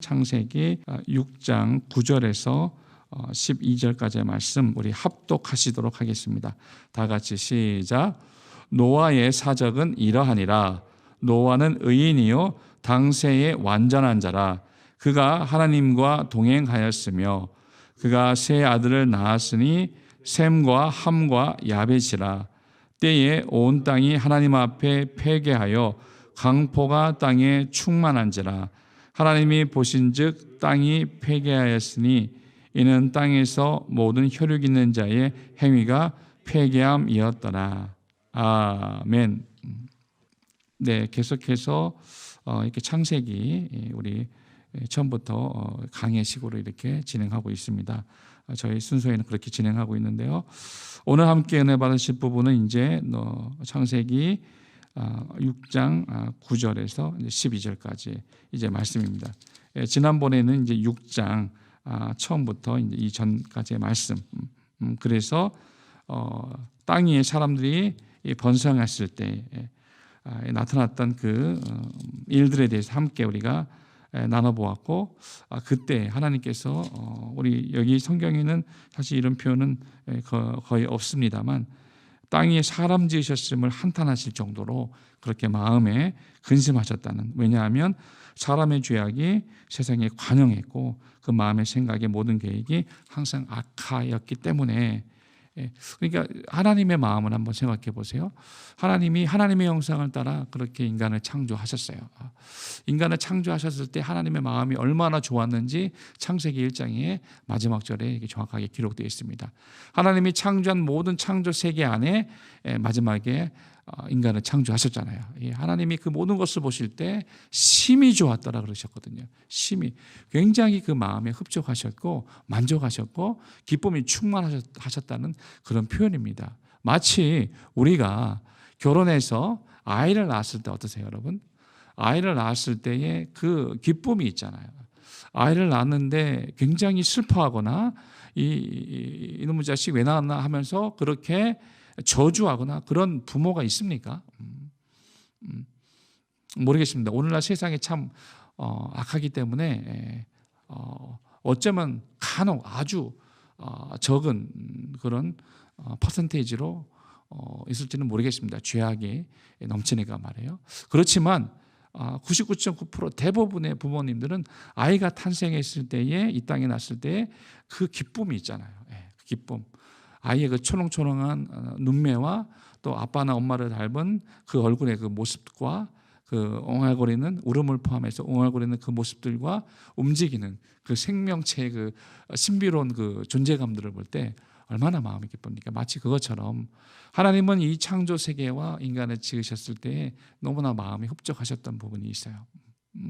창세기 6장 9절에서 12절까지의 말씀 우리 합독하시도록 하겠습니다. 다 같이 시작. 노아의 사적은 이러하니라. 노아는 의인이요 당세의 완전한 자라. 그가 하나님과 동행하였으며 그가 세 아들을 낳았으니 셈과 함과 야벳이라. 때에 온 땅이 하나님 앞에 패괴하여 강포가 땅에 충만한지라. 하나님이 보신즉 땅이 패괴하였으니 이는 땅에서 모든 혈육 있는 자의 행위가 패괴함이었더라. 아멘. 네, 계속해서 이렇게 창세기 우리 처음부터 강의식으로 이렇게 진행하고 있습니다. 저희 순서에는 그렇게 진행하고 있는데요. 오늘 함께 은혜 받으실 부분은 이제 창세기 6장 9절에서 12절까지 이제 말씀입니다. 지난번에는 이제 6장 처음부터 이제 이전까지의 말씀. 그래서 땅 위에 사람들이 번성했을 때 나타났던 그 일들에 대해서 함께 우리가 나눠보았고, 그때 하나님께서 우리 여기 성경에는 사실 이런 표현은 거의 없습니다만 땅 위에 사람 지으셨음을 한탄하실 정도로 그렇게 마음에 근심하셨다는, 왜냐하면 사람의 죄악이 세상에 관영했고 그 마음의 생각의 모든 계획이 항상 악하였기 때문에, 그러니까 하나님의 마음을 한번 생각해 보세요. 하나님이 하나님의 형상을 따라 그렇게 인간을 창조하셨어요. 인간을 창조하셨을 때 하나님의 마음이 얼마나 좋았는지 창세기 1장의 마지막 절에 정확하게 기록되어 있습니다. 하나님이 창조한 모든 창조 세계 안에 마지막에 인간을 창조하셨잖아요. 하나님이 그 모든 것을 보실 때 심히 좋았더라 그러셨거든요. 심히, 굉장히 그 마음에 흡족하셨고 만족하셨고 기쁨이 충만하셨다는 그런 표현입니다. 마치 우리가 결혼해서 아이를 낳았을 때 어떠세요, 여러분? 아이를 낳았을 때의 그 기쁨이 있잖아요. 아이를 낳았는데 굉장히 슬퍼하거나 이놈의 자식 왜 낳았나 하면서 그렇게 저주하거나 그런 부모가 있습니까? 모르겠습니다. 오늘날 세상이 참 악하기 때문에 어쩌면 간혹 아주 적은 그런 퍼센테이지로 있을지는 모르겠습니다. 죄악이 넘치니까 말이에요. 그렇지만 99.9% 대부분의 부모님들은 아이가 탄생했을 때에, 이 땅에 났을 때에 그 기쁨이 있잖아요. 그 기쁨. 아이의 그 초롱초롱한 눈매와 또 아빠나 엄마를 닮은 그 얼굴의 그 모습과 그 옹알거리는 울음을 포함해서 옹알거리는 그 모습들과 움직이는 그 생명체의 그 신비로운 그 존재감들을 볼 때 얼마나 마음이 기쁩니까? 마치 그것처럼 하나님은 이 창조 세계와 인간을 지으셨을 때 너무나 마음이 흡족하셨던 부분이 있어요.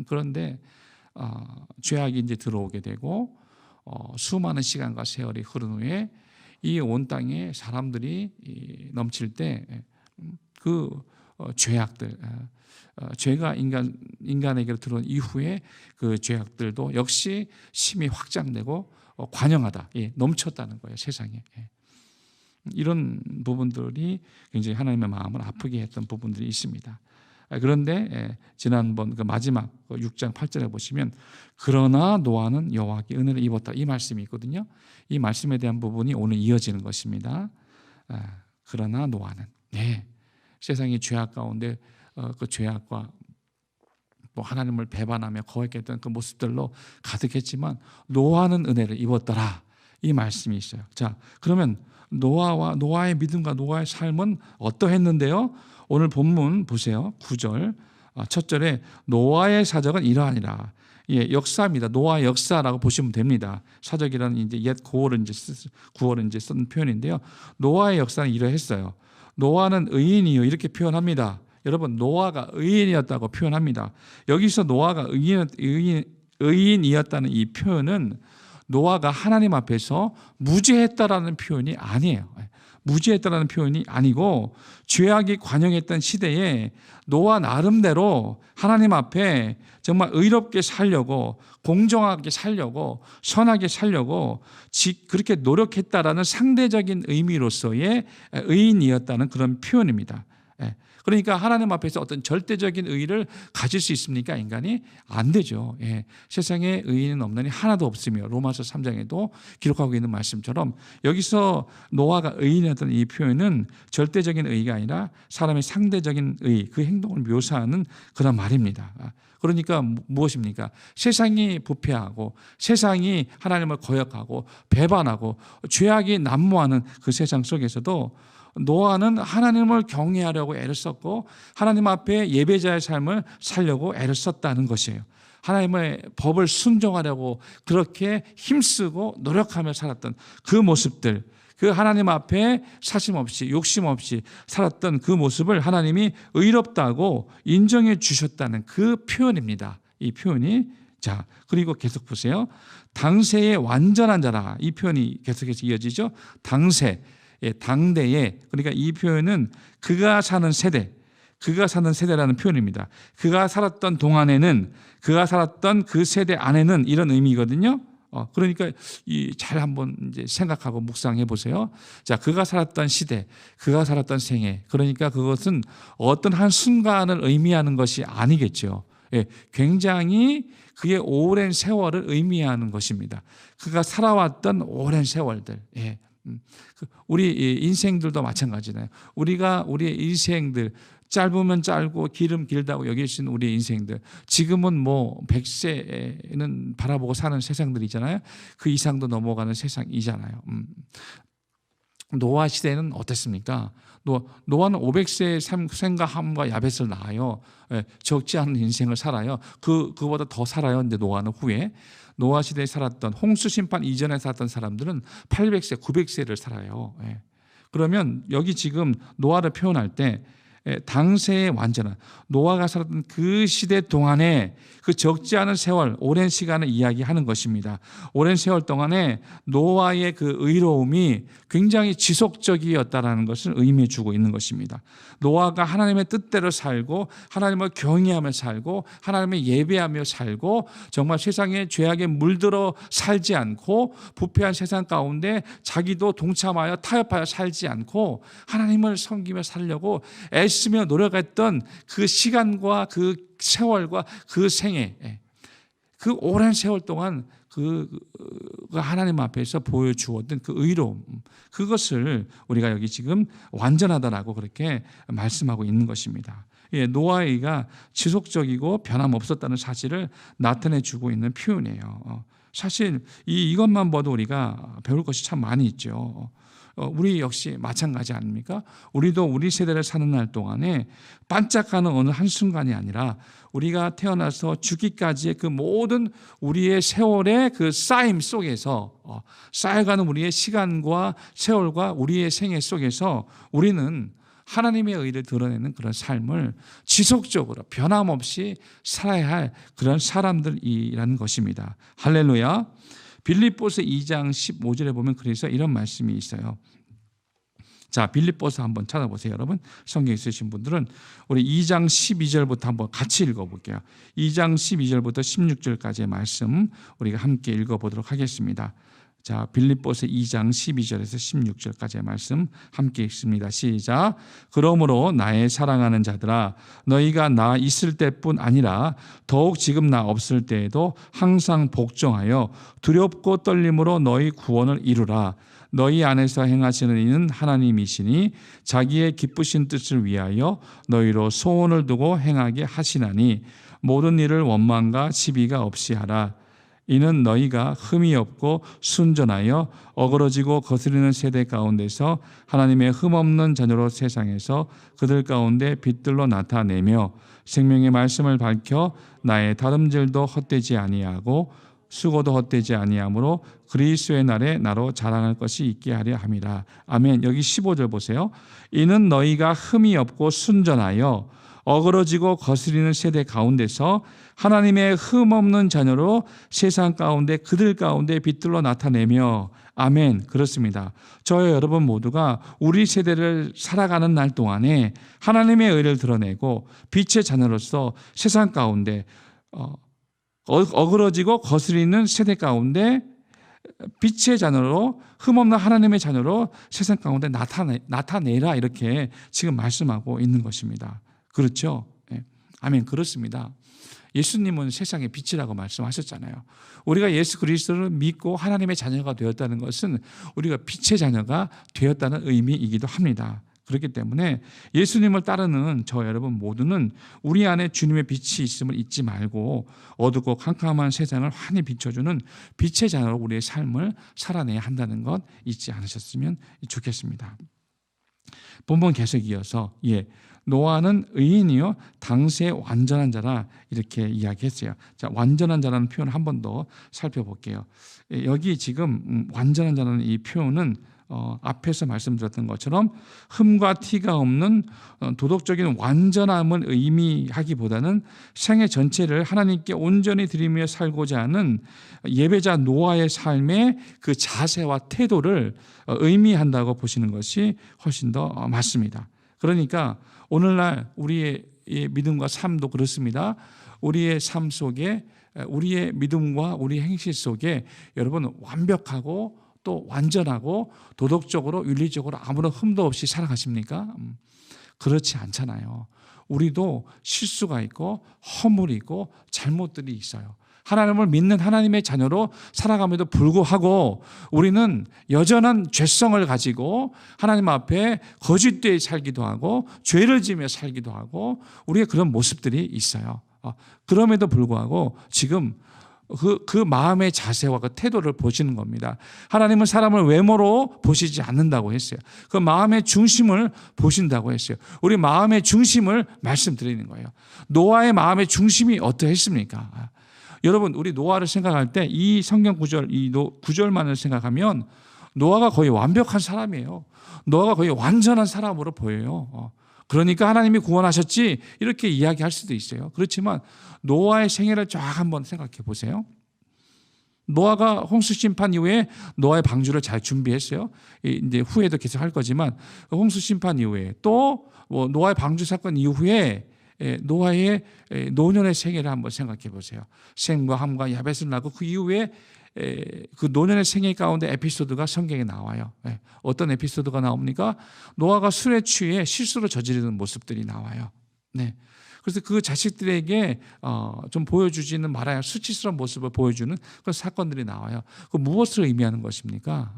그런데 죄악이 이제 들어오게 되고 수많은 시간과 세월이 흐른 후에 이 온 땅에 사람들이 넘칠 때 그 죄악들, 죄가 인간에게로 들어온 이후에 그 죄악들도 역시 심히 확장되고 관영하다, 넘쳤다는 거예요, 세상에. 이런 부분들이 굉장히 하나님의 마음을 아프게 했던 부분들이 있습니다. 그런데 지난번 그 마지막 6장 8절에 보시면 그러나 노아는 여호와께 은혜를 입었다, 이 말씀이 있거든요. 이 말씀에 대한 부분이 오늘 이어지는 것입니다. 그러나 노아는, 세상이 죄악 가운데 그 죄악과 또 하나님을 배반하며 거역했던 그 모습들로 가득했지만 노아는 은혜를 입었더라, 이 말씀이 있어요. 자, 그러면 노아의 믿음과 노아의 삶은 어떠했는데요? 오늘 본문 보세요. 9절 첫 절에 노아의 사적은 이러하니라. 역사입니다. 노아의 역사라고 보시면 됩니다. 사적이라는 이제 옛 구어를 이제 쓴 표현인데요. 노아의 역사는 이러했어요. 노아는 의인이요, 이렇게 표현합니다. 여러분, 노아가 의인이었다고 표현합니다. 여기서 노아가 의인이었다는 이 표현은 노아가 하나님 앞에서 무죄했다라는 표현이 아니에요. 무죄했다라는 표현이 아니고, 죄악이 관영했던 시대에 노아 나름대로 하나님 앞에 정말 의롭게 살려고, 공정하게 살려고, 선하게 살려고 그렇게 노력했다라는 상대적인 의미로서의 의인이었다는 그런 표현입니다. 그러니까 하나님 앞에서 어떤 절대적인 의의를 가질 수 있습니까? 인간이 안 되죠. 예. 세상에 의의는 없느니 하나도 없으며 로마서 3장에도 기록하고 있는 말씀처럼 여기서 노아가 의인이었던 이 표현은 절대적인 의의가 아니라 사람의 상대적인 의의, 그 행동을 묘사하는 그런 말입니다. 그러니까 무엇입니까? 세상이 부패하고 세상이 하나님을 거역하고 배반하고 죄악이 난무하는 그 세상 속에서도 노아는 하나님을 경외하려고 애를 썼고 하나님 앞에 예배자의 삶을 살려고 애를 썼다는 것이에요. 하나님의 법을 순종하려고 그렇게 힘쓰고 노력하며 살았던 그 모습들, 그 하나님 앞에 사심 없이 욕심 없이 살았던 그 모습을 하나님이 의롭다고 인정해 주셨다는 그 표현입니다. 이 표현이. 자, 그리고 계속 보세요. 당세의 완전한 자라, 이 표현이 계속해서 이어지죠. 당세, 당대에, 그러니까 이 표현은 그가 사는 세대, 그가 사는 세대라는 표현입니다. 그가 살았던 동안에는, 그가 살았던 그 세대 안에는, 이런 의미거든요. 그러니까 잘 한번 이제 생각하고 묵상해 보세요. 자, 그가 살았던 시대, 그가 살았던 생애, 그러니까 그것은 어떤 한 순간을 의미하는 것이 아니겠죠. 예, 굉장히 그의 오랜 세월을 의미하는 것입니다. 그가 살아왔던 오랜 세월들. 예. 우리 인생들도 마찬가지네요. 우리가 우리의 인생들, 짧으면 짧고 길다고 여길 수 있는 우리의 인생들, 지금은 뭐 100세는 바라보고 사는 세상들이잖아요. 그 이상도 넘어가는 세상이잖아요. 노아 시대는 어땠습니까? 노아는 500세의 생각함과 야벳을 낳아요. 적지 않은 인생을 살아요. 그보다 더 살아요. 근데 노아는 후에 노아 시대에 살았던, 홍수 심판 이전에 살았던 사람들은 800세, 900세를 살아요. 그러면 여기 지금 노아를 표현할 때 당세의 완전한, 노아가 살았던 그 시대 동안에 그 적지 않은 세월, 오랜 시간을 이야기하는 것입니다. 오랜 세월 동안에 노아의 그 의로움이 굉장히 지속적이었다라는 것을 의미해 주고 있는 것입니다. 노아가 하나님의 뜻대로 살고 하나님을 경외하며 살고 하나님을 예배하며 살고 정말 세상에 죄악에 물들어 살지 않고 부패한 세상 가운데 자기도 동참하여 타협하여 살지 않고 하나님을 섬기며 살려고 애쓰며 노력했던 그 시간과 그 세월과 그 생애, 그 오랜 세월 동안 그 하나님 앞에서 보여주었던 그 의로움, 그것을 우리가 여기 지금 완전하다라고 그렇게 말씀하고 있는 것입니다. 노아가 지속적이고 변함없었다는 사실을 나타내 주고 있는 표현이에요. 사실 이것만 봐도 우리가 배울 것이 참 많이 있죠. 우리 역시 마찬가지 아닙니까? 우리도 우리 세대를 사는 날 동안에 반짝하는 어느 한순간이 아니라 우리가 태어나서 죽기까지의 그 모든 우리의 세월의 그 쌓임 속에서, 쌓여가는 우리의 시간과 세월과 우리의 생애 속에서 우리는 하나님의 의를 드러내는 그런 삶을 지속적으로 변함없이 살아야 할 그런 사람들이라는 것입니다. 할렐루야. 빌립보서 2장 15절에 보면 그래서 이런 말씀이 있어요. 자, 빌립보서 한번 찾아보세요. 여러분, 성경 있으신 분들은 우리 2장 12절부터 한번 같이 읽어볼게요. 2장 12절부터 16절까지의 말씀 우리가 함께 읽어보도록 하겠습니다. 자, 빌립보서 2장 12절에서 16절까지의 말씀 함께 읽습니다. 시작. 그러므로 나의 사랑하는 자들아, 너희가 나 있을 때뿐 아니라 더욱 지금 나 없을 때에도 항상 복종하여 두렵고 떨림으로 너희 구원을 이루라. 너희 안에서 행하시는 이는 하나님이시니 자기의 기쁘신 뜻을 위하여 너희로 소원을 두고 행하게 하시나니 모든 일을 원망과 시비가 없이 하라. 이는 너희가 흠이 없고 순전하여 어그러지고 거스리는 세대 가운데서 하나님의 흠없는 자녀로 세상에서 그들 가운데 빛들로 나타내며 생명의 말씀을 밝혀 나의 다름질도 헛되지 아니하고 수고도 헛되지 아니하므로 그리스도의 날에 나로 자랑할 것이 있게 하려 함이라. 아멘. 여기 15절 보세요. 이는 너희가 흠이 없고 순전하여 어그러지고 거스리는 세대 가운데서 하나님의 흠없는 자녀로 세상 가운데 그들 가운데 빛들로 나타내며. 아멘. 그렇습니다. 저와 여러분 모두가 우리 세대를 살아가는 날 동안에 하나님의 의를 드러내고 빛의 자녀로서 세상 가운데 어그러지고 거스리는 세대 가운데 빛의 자녀로, 흠없는 하나님의 자녀로 세상 가운데 나타내라, 이렇게 지금 말씀하고 있는 것입니다. 그렇죠? 네. 아멘. 그렇습니다. 예수님은 세상의 빛이라고 말씀하셨잖아요. 우리가 예수 그리스도를 믿고 하나님의 자녀가 되었다는 것은 우리가 빛의 자녀가 되었다는 의미이기도 합니다. 그렇기 때문에 예수님을 따르는 저 여러분 모두는 우리 안에 주님의 빛이 있음을 잊지 말고 어둡고 캄캄한 세상을 환히 비춰주는 빛의 자녀로 우리의 삶을 살아내야 한다는 것 잊지 않으셨으면 좋겠습니다. 본문 계속 이어서 노아는 의인이요 당시의 완전한 자라, 이렇게 이야기했어요. 자, 완전한 자라는 표현을 한 번 더 살펴볼게요. 여기 지금 완전한 자라는 이 표현은 앞에서 말씀드렸던 것처럼 흠과 티가 없는 도덕적인 완전함을 의미하기보다는 생애 전체를 하나님께 온전히 드리며 살고자 하는 예배자 노아의 삶의 그 자세와 태도를 의미한다고 보시는 것이 훨씬 더 맞습니다. 그러니까 오늘날 우리의 믿음과 삶도 그렇습니다. 우리의 삶 속에, 우리의 믿음과 우리 행실 속에 여러분 완벽하고 또 완전하고 도덕적으로 윤리적으로 아무런 흠도 없이 살아가십니까? 그렇지 않잖아요. 우리도 실수가 있고 허물이 있고 잘못들이 있어요. 하나님을 믿는 하나님의 자녀로 살아감에도 불구하고 우리는 여전한 죄성을 가지고 하나님 앞에 거짓되이 살기도 하고 죄를 지으며 살기도 하고 우리의 그런 모습들이 있어요. 그럼에도 불구하고 지금 그 마음의 자세와 그 태도를 보시는 겁니다. 하나님은 사람을 외모로 보시지 않는다고 했어요. 그 마음의 중심을 보신다고 했어요. 우리 마음의 중심을 말씀드리는 거예요. 노아의 마음의 중심이 어떠했습니까? 여러분, 우리 노아를 생각할 때 이 성경 구절, 이 구절만을 생각하면 노아가 거의 완벽한 사람이에요. 노아가 거의 완전한 사람으로 보여요. 그러니까 하나님이 구원하셨지 이렇게 이야기할 수도 있어요. 그렇지만 노아의 생애를 쫙 한번 생각해 보세요. 노아가 홍수 심판 이후에 노아의 방주를 잘 준비했어요. 이제 후에도 계속 할 거지만 홍수 심판 이후에 또 노아의 방주 사건 이후에 노아의 노년의 생애를 한번 생각해 보세요. 셈과 함과 야벳을 낳고 그 이후에 그 노년의 생애 가운데 에피소드가 성경에 나와요. 어떤 에피소드가 나옵니까? 노아가 술에 취해 실수를 저지르는 모습들이 나와요. 네. 그래서 그 자식들에게 좀 보여주지는 말아야 수치스러운 모습을 보여주는 그런 사건들이 나와요. 그 무엇을 의미하는 것입니까?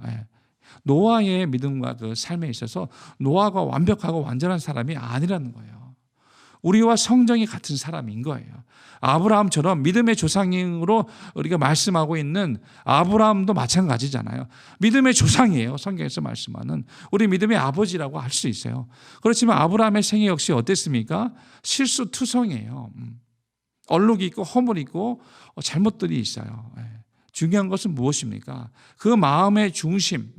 노아의 믿음과 그 삶에 있어서 노아가 완벽하고 완전한 사람이 아니라는 거예요. 우리와 성정이 같은 사람인 거예요. 아브라함처럼 믿음의 조상으로 우리가 말씀하고 있는 아브라함도 마찬가지잖아요. 믿음의 조상이에요. 성경에서 말씀하는 우리 믿음의 아버지라고 할 수 있어요. 그렇지만 아브라함의 생애 역시 어땠습니까? 실수투성이에요. 얼룩이 있고 허물이 있고 잘못들이 있어요. 중요한 것은 무엇입니까? 그 마음의 중심.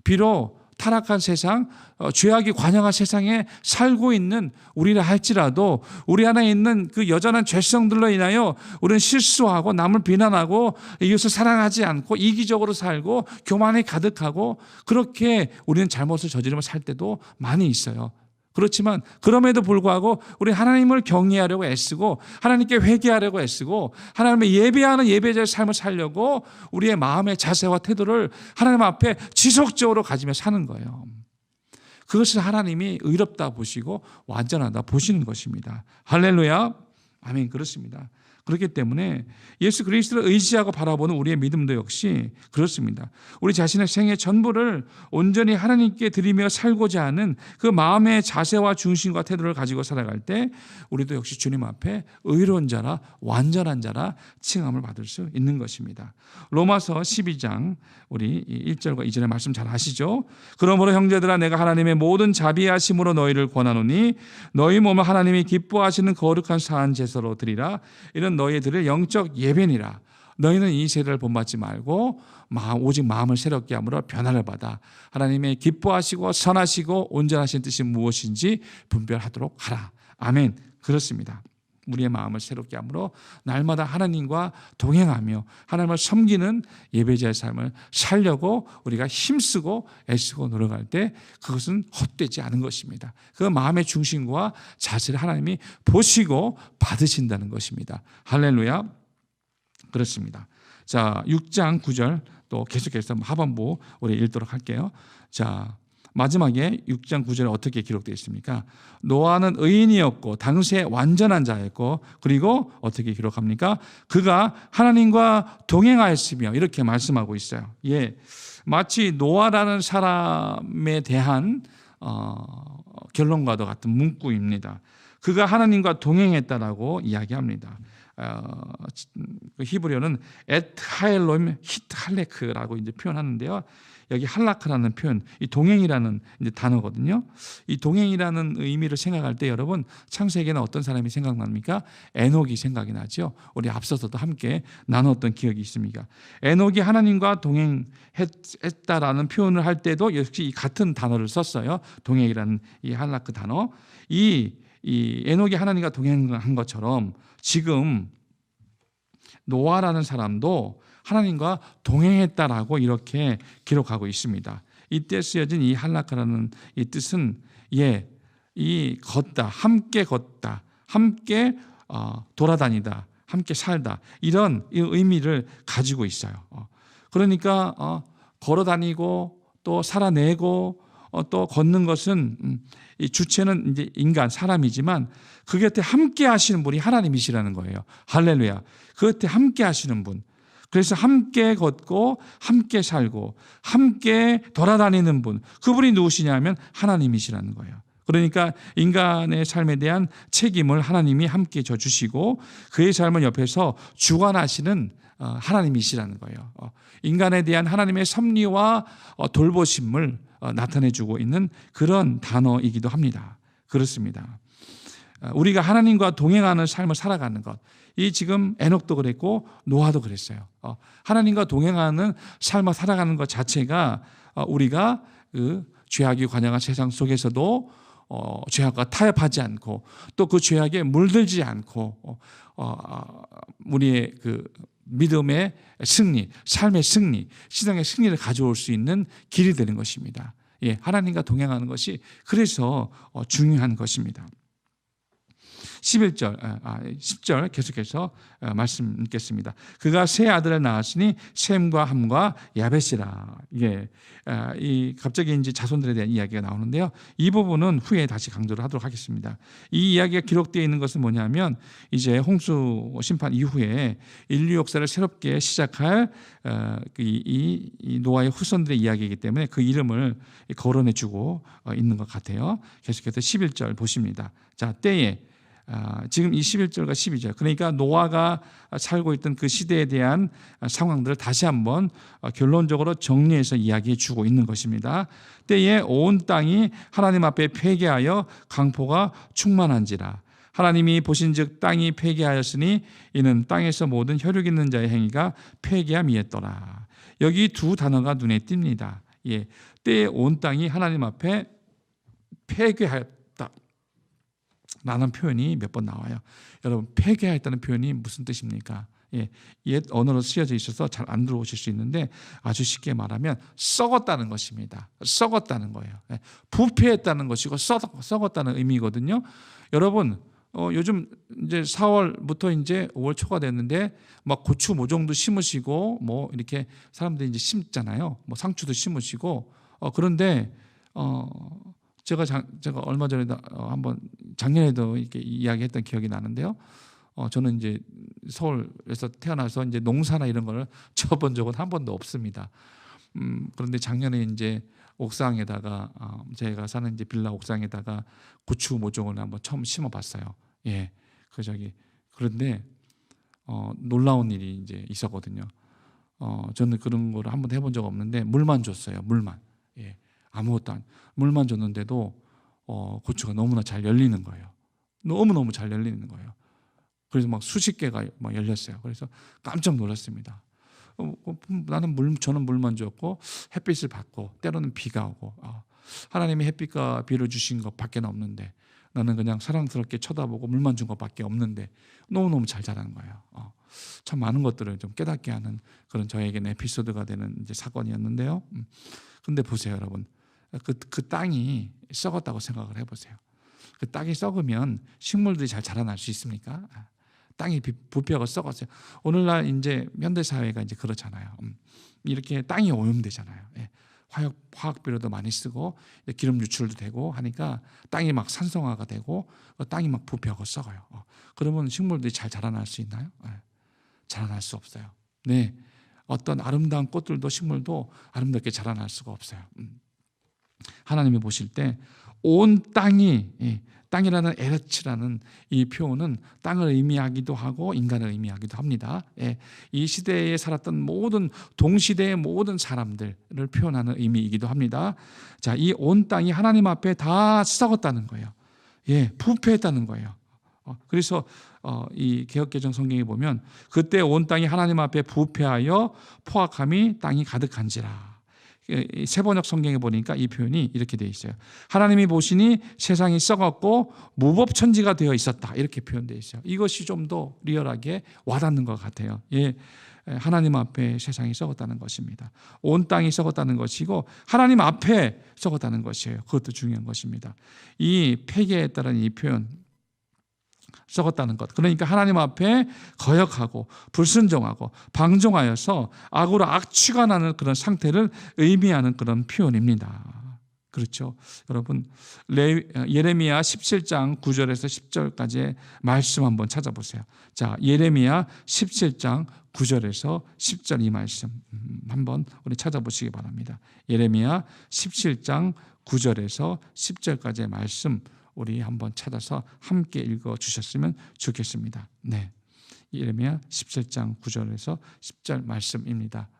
비록 타락한 세상, 죄악이 관영한 세상에 살고 있는 우리라 할지라도 우리 안에 있는 그 여전한 죄성들로 인하여 우리는 실수하고 남을 비난하고 이웃을 사랑하지 않고 이기적으로 살고 교만이 가득하고 그렇게 우리는 잘못을 저지르며 살 때도 많이 있어요. 그렇지만 그럼에도 불구하고 우리 하나님을 경외하려고 애쓰고 하나님께 회개하려고 애쓰고 하나님을 예배하는 예배자의 삶을 살려고 우리의 마음의 자세와 태도를 하나님 앞에 지속적으로 가지며 사는 거예요. 그것을 하나님이 의롭다 보시고 완전하다 보시는 것입니다. 할렐루야. 아멘. 그렇습니다. 그렇기 때문에 예수 그리스도를 의지하고 바라보는 우리의 믿음도 역시 그렇습니다. 우리 자신의 생애 전부를 온전히 하나님께 드리며 살고자 하는 그 마음의 자세와 중심과 태도를 가지고 살아갈 때 우리도 역시 주님 앞에 의로운 자라 완전한 자라 칭함을 받을 수 있는 것입니다. 로마서 12장 우리 1절과 2절의 말씀 잘 아시죠? 그러므로 형제들아 내가 하나님의 모든 자비하심으로 너희를 권하노니 너희 몸을 하나님이 기뻐하시는 거룩한 사한 제사로 드리라. 이런 너희들의 영적 예배니라. 너희는 이 세대를 본받지 말고 오직 마음을 새롭게 함으로 변화를 받아 하나님의 기뻐하시고 선하시고 온전하신 뜻이 무엇인지 분별하도록 하라. 아멘. 그렇습니다. 우리의 마음을 새롭게 함으로 날마다 하나님과 동행하며 하나님을 섬기는 예배자의 삶을 살려고 우리가 힘쓰고 애쓰고 노력할 때 그것은 헛되지 않은 것입니다. 그 마음의 중심과 자세를 하나님이 보시고 받으신다는 것입니다. 할렐루야. 그렇습니다. 자, 6장 9절 또 계속해서 하반부 우리 읽도록 할게요. 자, 마지막에 6장 9절에 어떻게 기록되어 있습니까? 노아는 의인이었고 당시에 완전한 자였고, 그리고 어떻게 기록합니까? 그가 하나님과 동행하였으며, 이렇게 말씀하고 있어요. 예, 마치 노아라는 사람에 대한 결론과도 같은 문구입니다. 그가 하나님과 동행했다라고 이야기합니다. 히브리어는 엣 하엘롬 히트 할레크라고 이제 표현하는데요. 여기 할라크라는 표현, 이 동행이라는 이제 단어거든요. 이 동행이라는 의미를 생각할 때 여러분, 창세기에는 어떤 사람이 생각납니까? 에녹이 생각이 나죠. 우리 앞서서도 함께 나눴던 기억이 있습니다. 에녹이 하나님과 동행했다라는 표현을 할 때도 역시 이 같은 단어를 썼어요. 동행이라는 이 할라크 단어. 이 에녹이 하나님과 동행한 것처럼 지금 노아라는 사람도 하나님과 동행했다라고 이렇게 기록하고 있습니다. 이때 쓰여진 이 할라카라는 이 뜻은 이 걷다, 함께 돌아다니다, 함께 살다, 이런 의미를 가지고 있어요. 그러니까 걸어다니고 또 살아내고 또 걷는 것은 이 주체는 이제 인간, 사람이지만 그 곁에 함께 하시는 분이 하나님이시라는 거예요. 할렐루야. 그 곁에 함께 하시는 분. 그래서 함께 걷고 함께 살고 함께 돌아다니는 분, 그분이 누구시냐면 하나님이시라는 거예요. 그러니까 인간의 삶에 대한 책임을 하나님이 함께 져주시고 그의 삶을 옆에서 주관하시는 하나님이시라는 거예요. 인간에 대한 하나님의 섭리와 돌보심을 나타내주고 있는 그런 단어이기도 합니다. 그렇습니다. 우리가 하나님과 동행하는 삶을 살아가는 것, 이 지금 에녹도 그랬고 노아도 그랬어요. 하나님과 동행하는 삶을 살아가는 것 자체가 우리가 그 죄악이 관영한 세상 속에서도 죄악과 타협하지 않고 또 그 죄악에 물들지 않고 우리의 그 믿음의 승리, 삶의 승리, 신앙의 승리를 가져올 수 있는 길이 되는 것입니다. 예, 하나님과 동행하는 것이 그래서 중요한 것입니다. 10절 계속해서 말씀 읽겠습니다. 그가 세 아들을 낳았으니 셈과 함과 야벳이라. 이 갑자기 이제 자손들에 대한 이야기가 나오는데요. 이 부분은 후에 다시 강조를 하도록 하겠습니다. 이 이야기가 기록되어 있는 것은 뭐냐면 이제 홍수 심판 이후에 인류 역사를 새롭게 시작할 이 노아의 후손들의 이야기이기 때문에 그 이름을 거론해주고 있는 것 같아요. 계속해서 11절 보십니다. 자, 때에 지금 이 11절과 12절, 그러니까 노아가 살고 있던 그 시대에 대한 상황들을 다시 한번 결론적으로 정리해서 이야기해 주고 있는 것입니다. 때에 온 땅이 하나님 앞에 회개하여 강포가 충만한지라. 하나님이 보신즉 땅이 회개하였으니 이는 땅에서 모든 혈육 있는 자의 행위가 회개함이었더라. 여기 두 단어가 눈에 띕니다. 때에 온 땅이 하나님 앞에 회개하였다 라는 표현이 몇 번 나와요. 여러분, 폐괴하였다는 표현이 무슨 뜻입니까? 옛 언어로 쓰여져 있어서 잘 안 들어오실 수 있는데 아주 쉽게 말하면 썩었다는 것입니다. 썩었다는 거예요. 부패했다는 것이고 썩었다는 의미거든요. 여러분, 요즘 이제 4월부터 이제 5월 초가 됐는데 막 고추 모종도 심으시고 뭐 이렇게 사람들이 이제 심잖아요. 뭐 상추도 심으시고 그런데 제가 얼마 전에 한번 작년에도 이렇게 이야기했던 기억이 나는데요. 저는 이제 서울에서 태어나서 이제 농사나 이런 걸 쳐본 적은 한 번도 없습니다. 그런데 작년에 이제 옥상에다가 제가 사는 이제 빌라 옥상에다가 고추 모종을 한번 처음 심어봤어요. 그런데 놀라운 일이 이제 있었거든요. 저는 그런 걸 한번 해본 적 없는데 물만 줬어요. 물만. 아무것도 물만 줬는데도 고추가 너무나 잘 열리는 거예요. 너무너무 잘 열리는 거예요. 그래서 막 수십 개가 막 열렸어요. 그래서 깜짝 놀랐습니다. 저는 물만 줬고 햇빛을 받고 때로는 비가 오고 하나님이 햇빛과 비를 주신 것밖에 없는데 나는 그냥 사랑스럽게 쳐다보고 물만 준 것밖에 없는데 너무너무 잘 자라는 거예요. 참 많은 것들을 좀 깨닫게 하는 그런 저에게는 에피소드가 되는 이제 사건이었는데요. 근데 보세요, 여러분. 그 땅이 썩었다고 생각을 해보세요. 그 땅이 썩으면 식물들이 잘 자라날 수 있습니까? 땅이 부패하고 썩었어요. 오늘날 이제 현대 사회가 이제 그렇잖아요. 이렇게 땅이 오염되잖아요. 예. 화학 비료도 많이 쓰고 기름 유출도 되고 하니까 땅이 막 산성화가 되고 땅이 막 부패하고 썩어요. 그러면 식물들이 잘 자라날 수 있나요? 예. 자라날 수 없어요. 네, 어떤 아름다운 꽃들도 식물도 아름답게 자라날 수가 없어요. 하나님이 보실 때 온 땅이, 땅이라는 에르츠라는 이 표현은 땅을 의미하기도 하고 인간을 의미하기도 합니다. 이 시대에 살았던 모든 동시대의 모든 사람들을 표현하는 의미이기도 합니다. 자, 이 온 땅이 하나님 앞에 다 썩었다는 거예요. 부패했다는 거예요. 그래서 이 개역개정 성경에 보면 그때 온 땅이 하나님 앞에 부패하여 포악함이 땅이 가득한지라. 세번역 성경에 보니까 이 표현이 이렇게 되어 있어요. 하나님이 보시니 세상이 썩었고 무법천지가 되어 있었다, 이렇게 표현되어 있어요. 이것이 좀 더 리얼하게 와닿는 것 같아요. 하나님 앞에 세상이 썩었다는 것입니다. 온 땅이 썩었다는 것이고 하나님 앞에 썩었다는 것이에요. 그것도 중요한 것입니다. 이 폐기에 따른 이 표현, 썩었다는 것, 그러니까 하나님 앞에 거역하고 불순종하고 방종하여서 악으로 악취가 나는 그런 상태를 의미하는 그런 표현입니다. 그렇죠, 여러분. 예레미야 17장 9절에서 10절까지의 말씀 한번 찾아보세요. 자, 예레미야 17장 9절에서 10절 이 말씀 한번 우리 찾아보시기 바랍니다. 예레미야 17장 9절에서 10절까지의 말씀 우리 한번 찾아서 함께 읽어 주셨으면 좋겠습니다. 네, 예레미야 17장 9절에서 10절 말씀입니다.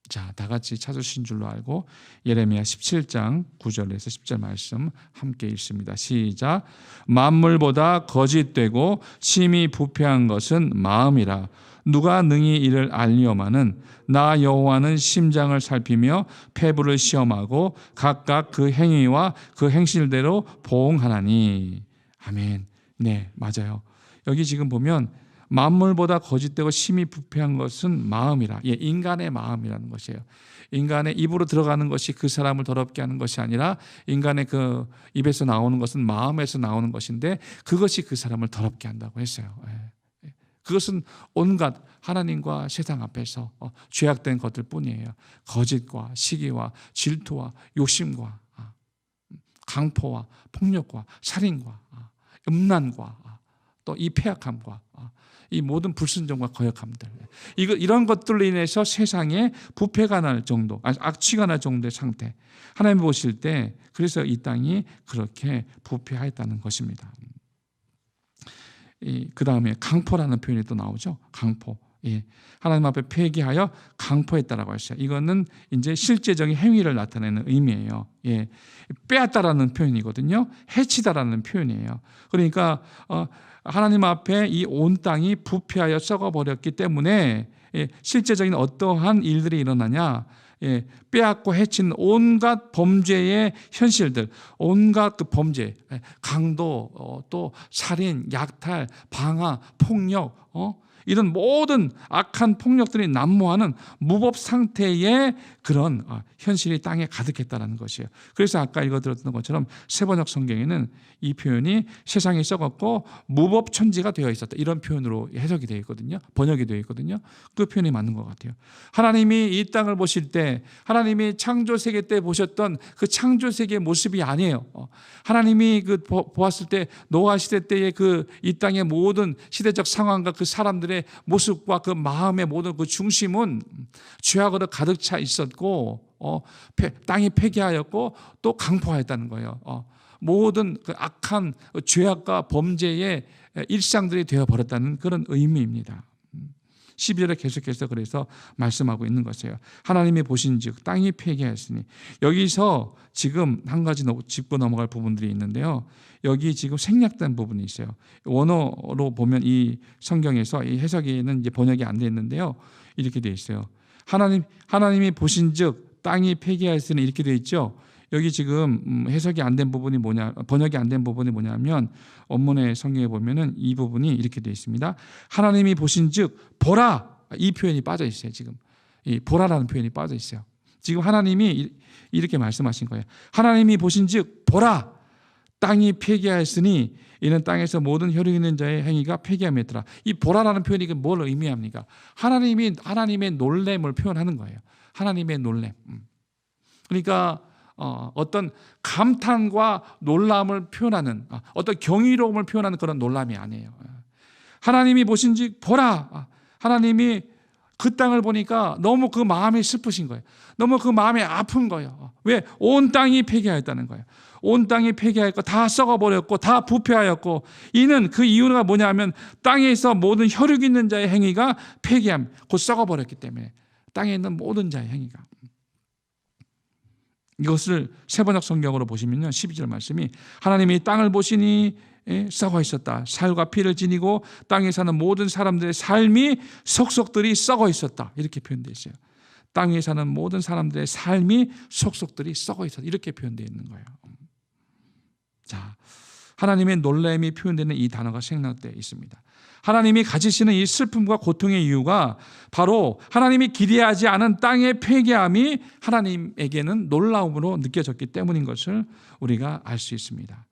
자, 다 같이 찾으신 줄로 알고 예레미야 17장 9절에서 10절 말씀 함께 읽습니다. 시작. 만물보다 거짓되고 심히 부패한 것은 마음이라. 누가 능히 이를 알리오마는 나 여호와는 심장을 살피며 폐부를 시험하고 각각 그 행위와 그 행실대로 보응하나니. 아멘. 네, 맞아요. 여기 지금 보면 만물보다 거짓되고 심히 부패한 것은 마음이라. 인간의 마음이라는 것이에요. 인간의 입으로 들어가는 것이 그 사람을 더럽게 하는 것이 아니라 인간의 그 입에서 나오는 것은 마음에서 나오는 것인데 그것이 그 사람을 더럽게 한다고 했어요. 그것은 온갖 하나님과 세상 앞에서 죄악된 것들 뿐이에요. 거짓과 시기와 질투와 욕심과 강포와 폭력과 살인과 음란과 또 이 패악함과 이 모든 불순종과 거역함들, 이런 것들로 인해서 세상에 부패가 날 정도, 악취가 날 정도의 상태, 하나님 보실 때 그래서 이 땅이 그렇게 부패하였다는 것입니다. 그 다음에 강포라는 표현이 또 나오죠. 강포. 하나님 앞에 폐기하여 강포했다라고 했어요. 이거는 이제 실제적인 행위를 나타내는 의미예요. 빼앗다라는 표현이거든요. 해치다라는 표현이에요. 그러니까 하나님 앞에 이 온 땅이 부패하여 썩어버렸기 때문에 실제적인 어떠한 일들이 일어나냐, 빼앗고 해친 온갖 범죄의 현실들, 온갖 그 범죄, 강도, 또 살인, 약탈, 방화, 폭력, 이런 모든 악한 폭력들이 난무하는 무법 상태의 그런 현실이 땅에 가득했다는 것이에요. 그래서 아까 읽어드렸던 것처럼 세번역 성경에는 이 표현이 세상이 썩었고 무법천지가 되어 있었다, 이런 표현으로 해석이 되어 있거든요. 번역이 되어 있거든요. 그 표현이 맞는 것 같아요. 하나님이 이 땅을 보실 때 하나님이 창조세계 때 보셨던 그 창조세계의 모습이 아니에요. 하나님이 그 보았을 때 노아 시대 때의 그 이 땅의 모든 시대적 상황과 그 사람들의 모습과 그 마음의 모든 그 중심은 죄악으로 가득 차 있었고 땅이 폐기하였고 또 강포하였다는 거예요. 모든 그 악한 죄악과 범죄의 일상들이 되어버렸다는 그런 의미입니다. 12절에 계속해서 그래서 말씀하고 있는 것이에요. 하나님이 보신즉 땅이 폐기하였으니, 여기서 지금 한 가지 짚고 넘어갈 부분들이 있는데요. 여기 지금 생략된 부분이 있어요. 원어로 보면 이 성경에서 이 해석에는 이제 번역이 안 되어 있는데요. 이렇게 되어 있어요. 하나님이 보신즉 땅이 폐기하였으니, 이렇게 되어 있죠. 여기 지금 해석이 안 된 부분이 번역이 안 된 부분이 뭐냐면 원문의 성경에 보면은 이 부분이 이렇게 되어 있습니다. 하나님이 보신즉 보라, 이 표현이 빠져 있어요. 지금 이 보라라는 표현이 빠져 있어요. 지금 하나님이 이렇게 말씀하신 거예요. 하나님이 보신즉 보라, 땅이 폐기하였으니 이는 땅에서 모든 혈육 있는 자의 행위가 폐기함이었더라. 이 보라라는 표현이 뭘 의미합니까? 하나님의 놀램을 표현하는 거예요. 하나님의 놀램. 그러니까 어떤 감탄과 놀람을 표현하는, 어떤 경이로움을 표현하는 그런 놀람이 아니에요. 하나님이 보신즉 보라. 하나님이 그 땅을 보니까 너무 그 마음이 슬프신 거예요. 너무 그 마음이 아픈 거예요. 왜? 온 땅이 폐기하였다는 거예요. 온 땅이 폐기하였고 다 썩어버렸고 다 부패하였고, 이는 그 이유가 뭐냐면 땅에서 모든 혈육 있는 자의 행위가 폐기함, 곧 썩어버렸기 때문에. 땅에 있는 모든 자의 행위가. 이것을 세번역 성경으로 보시면요, 12절 말씀이 하나님이 땅을 보시니 썩어 있었다. 살과 피를 지니고 땅에 사는 모든 사람들의 삶이 속속들이 썩어 있었다. 이렇게 표현되어 있어요. 땅에 사는 모든 사람들의 삶이 속속들이 썩어 있었다. 이렇게 표현되어 있는 거예요. 자, 하나님의 놀람이 표현되는 이 단어가 생략되어 있습니다. 하나님이 가지시는 이 슬픔과 고통의 이유가 바로 하나님이 기대하지 않은 땅의 폐기함이 하나님에게는 놀라움으로 느껴졌기 때문인 것을 우리가 알 수 있습니다.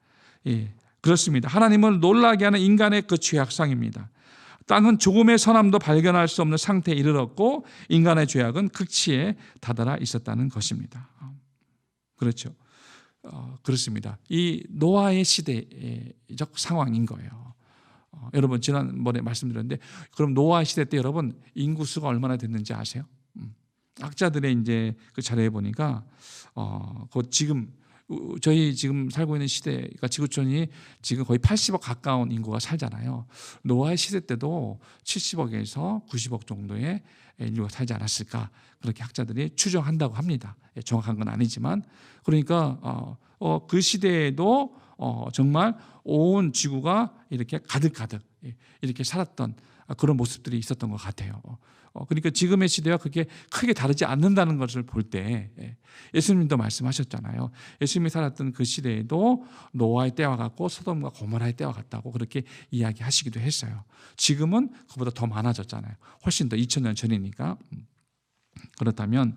예, 그렇습니다. 하나님을 놀라게 하는 인간의 그 죄악상입니다. 땅은 조금의 선함도 발견할 수 없는 상태에 이르렀고 인간의 죄악은 극치에 다다라 있었다는 것입니다. 그렇죠. 그렇습니다. 이 노아의 시대적 상황인 거예요. 여러분 지난번에 말씀드렸는데, 그럼 노아 시대 때 여러분 인구수가 얼마나 됐는지 아세요? 학자들의 이제 그 자료에 보니까 지금 저희 지금 살고 있는 시대가 지구촌이 지금 거의 80억 가까운 인구가 살잖아요. 노아의 시대 때도 70억에서 90억 정도의 인류가 살지 않았을까, 그렇게 학자들이 추정한다고 합니다. 정확한 건 아니지만, 그러니까 그 시대에도 정말 온 지구가 이렇게 가득가득 이렇게 살았던 그런 모습들이 있었던 것 같아요. 그러니까 지금의 시대와 그렇게 크게 다르지 않는다는 것을 볼 때, 예수님도 말씀하셨잖아요. 예수님이 살았던 그 시대에도 노아의 때와 같고 소돔과 고모라의 때와 같다고 그렇게 이야기하시기도 했어요. 지금은 그보다 더 많아졌잖아요. 훨씬 더 2000년 전이니까. 그렇다면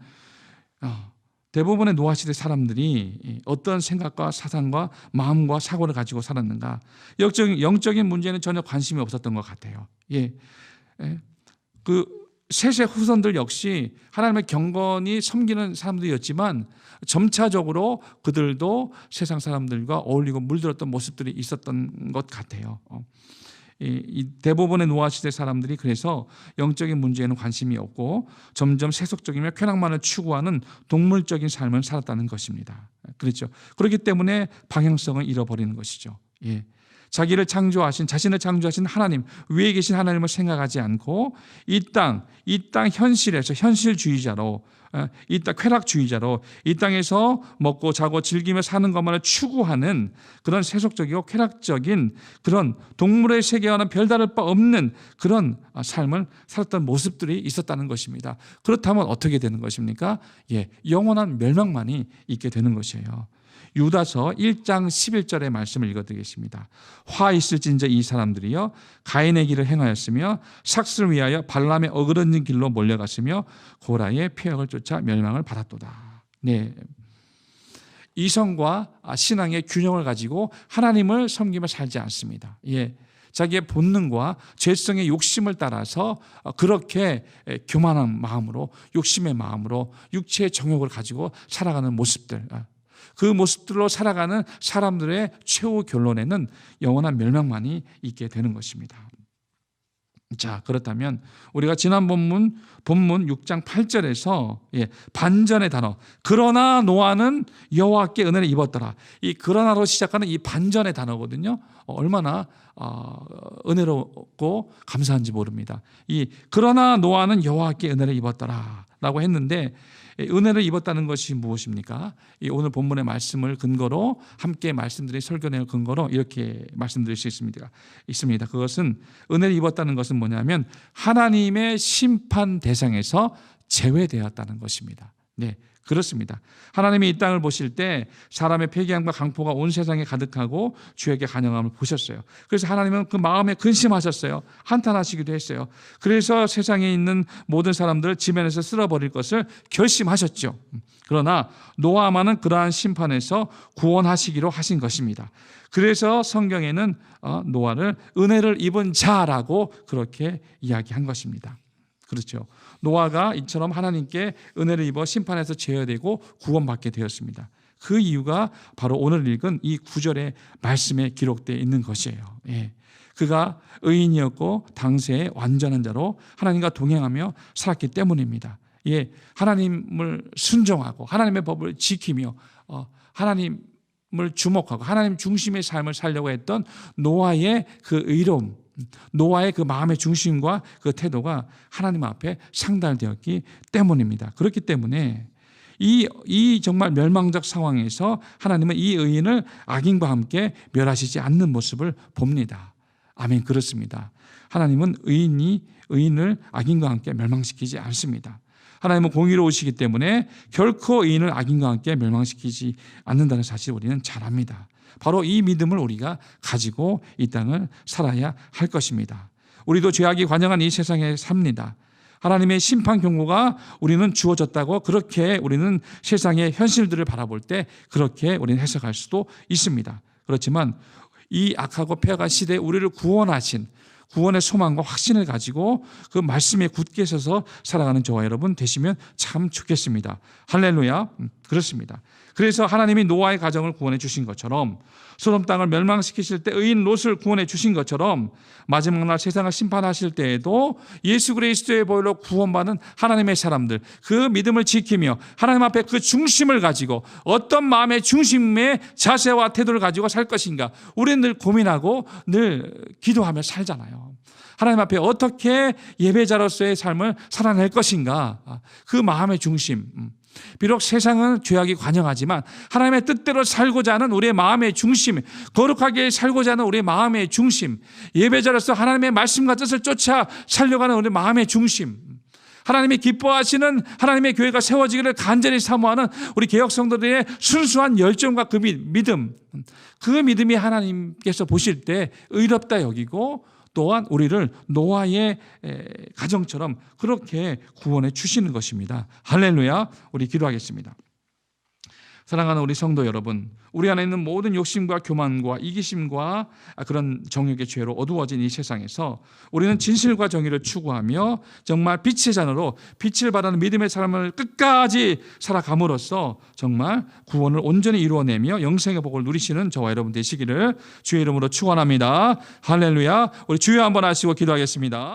대부분의 노아 시대 사람들이 어떤 생각과 사상과 마음과 사고를 가지고 살았는가? 영적인 문제는 전혀 관심이 없었던 것 같아요. 그 셋의 후손들 역시 하나님의 경건히 섬기는 사람들이었지만 점차적으로 그들도 세상 사람들과 어울리고 물들었던 모습들이 있었던 것 같아요. 이 대부분의 노아 시대 사람들이 그래서 영적인 문제에는 관심이 없고 점점 세속적이며 쾌락만을 추구하는 동물적인 삶을 살았다는 것입니다. 그렇죠. 그렇기 때문에 방향성을 잃어버리는 것이죠. 자신을 창조하신 하나님, 위에 계신 하나님을 생각하지 않고 이 땅 현실에서 현실주의자로, 이 땅 쾌락주의자로 이 땅에서 먹고 자고 즐기며 사는 것만을 추구하는 그런 세속적이고 쾌락적인 그런 동물의 세계와는 별다를 바 없는 그런 삶을 살았던 모습들이 있었다는 것입니다. 그렇다면 어떻게 되는 것입니까? 영원한 멸망만이 있게 되는 것이에요. 유다서 1장 11절의 말씀을 읽어드리겠습니다. 화 있을진저 이 사람들이여 가인의 길을 행하였으며 삭스를 위하여 발람의 어그러진 길로 몰려갔으며 고라의 폐역을 쫓아 멸망을 받았도다. 네, 이성과 신앙의 균형을 가지고 하나님을 섬기며 살지 않습니다. 자기의 본능과 죄성의 욕심을 따라서 그렇게 교만한 마음으로, 욕심의 마음으로 육체의 정욕을 가지고 살아가는 모습들, 그 모습들로 살아가는 사람들의 최후 결론에는 영원한 멸망만이 있게 되는 것입니다. 자, 그렇다면 우리가 지난 본문 6장 8절에서 반전의 단어, 그러나 노아는 여호와께 은혜를 입었더라. 이 그러나로 시작하는 이 반전의 단어거든요. 얼마나 은혜롭고 감사한지 모릅니다. 이 그러나 노아는 여호와께 은혜를 입었더라 라고 했는데, 은혜를 입었다는 것이 무엇입니까? 오늘 본문의 말씀을 근거로 함께 말씀드린 설교 내용을 근거로 이렇게 말씀드릴 수 있습니다. 그것은, 은혜를 입었다는 것은 뭐냐면 하나님의 심판 대상에서 제외되었다는 것입니다. 그렇습니다. 하나님이 이 땅을 보실 때 사람의 폐기함과 강포가 온 세상에 가득하고 죄악의 간영함을 보셨어요. 그래서 하나님은 그 마음에 근심하셨어요. 한탄하시기도 했어요. 그래서 세상에 있는 모든 사람들을 지면에서 쓸어버릴 것을 결심하셨죠. 그러나 노아만은 그러한 심판에서 구원하시기로 하신 것입니다. 그래서 성경에는 노아를 은혜를 입은 자라고 그렇게 이야기한 것입니다. 그렇죠. 노아가 이처럼 하나님께 은혜를 입어 심판에서 제어되고 구원받게 되었습니다. 그 이유가 바로 오늘 읽은 이 9절의 말씀에 기록되어 있는 것이에요. 예. 그가 의인이었고 당세의 완전한 자로 하나님과 동행하며 살았기 때문입니다. 예, 하나님을 순종하고 하나님의 법을 지키며 하나님을 주목하고 하나님 중심의 삶을 살려고 했던 노아의 그 의로움, 노아의 그 마음의 중심과 그 태도가 하나님 앞에 상달되었기 때문입니다. 그렇기 때문에 이 정말 멸망적 상황에서 하나님은 이 의인을 악인과 함께 멸하시지 않는 모습을 봅니다. 아멘. 그렇습니다. 하나님은 의인을 악인과 함께 멸망시키지 않습니다. 하나님은 공의로우시기 때문에 결코 의인을 악인과 함께 멸망시키지 않는다는 사실을 우리는 잘 압니다. 바로 이 믿음을 우리가 가지고 이 땅을 살아야 할 것입니다. 우리도 죄악이 관영한 이 세상에 삽니다. 하나님의 심판 경고가 우리는 주어졌다고 그렇게 우리는 세상의 현실들을 바라볼 때 그렇게 우리는 해석할 수도 있습니다. 그렇지만 이 악하고 폐악한 시대에 우리를 구원하신 구원의 소망과 확신을 가지고 그 말씀에 굳게 서서 살아가는 저와 여러분 되시면 참 좋겠습니다. 할렐루야. 그렇습니다. 그래서 하나님이 노아의 가정을 구원해 주신 것처럼 소돔 땅을 멸망시키실 때 의인 롯을 구원해 주신 것처럼 마지막 날 세상을 심판하실 때에도 예수 그리스도의 보혈로 구원받은 하나님의 사람들, 그 믿음을 지키며 하나님 앞에 그 중심을 가지고 어떤 마음의 중심의 자세와 태도를 가지고 살 것인가, 우리는 늘 고민하고 늘 기도하며 살잖아요. 하나님 앞에 어떻게 예배자로서의 삶을 살아낼 것인가, 그 마음의 중심. 비록 세상은 죄악이 관영하지만 하나님의 뜻대로 살고자 하는 우리의 마음의 중심, 거룩하게 살고자 하는 우리의 마음의 중심, 예배자로서 하나님의 말씀과 뜻을 쫓아 살려가는 우리의 마음의 중심, 하나님이 기뻐하시는 하나님의 교회가 세워지기를 간절히 사모하는 우리 개혁성도들의 순수한 열정과 그 믿음, 그 믿음이 하나님께서 보실 때 의롭다 여기고 또한 우리를 노아의 가정처럼 그렇게 구원해 주시는 것입니다. 할렐루야. 우리 기도하겠습니다. 사랑하는 우리 성도 여러분, 우리 안에 있는 모든 욕심과 교만과 이기심과 그런 정욕의 죄로 어두워진 이 세상에서 우리는 진실과 정의를 추구하며 정말 빛의 자녀로 빛을 발하는 믿음의 삶을 끝까지 살아감으로써 정말 구원을 온전히 이루어내며 영생의 복을 누리시는 저와 여러분 되시기를 주의 이름으로 축원합니다. 할렐루야. 우리 주여 한번 하시고 기도하겠습니다.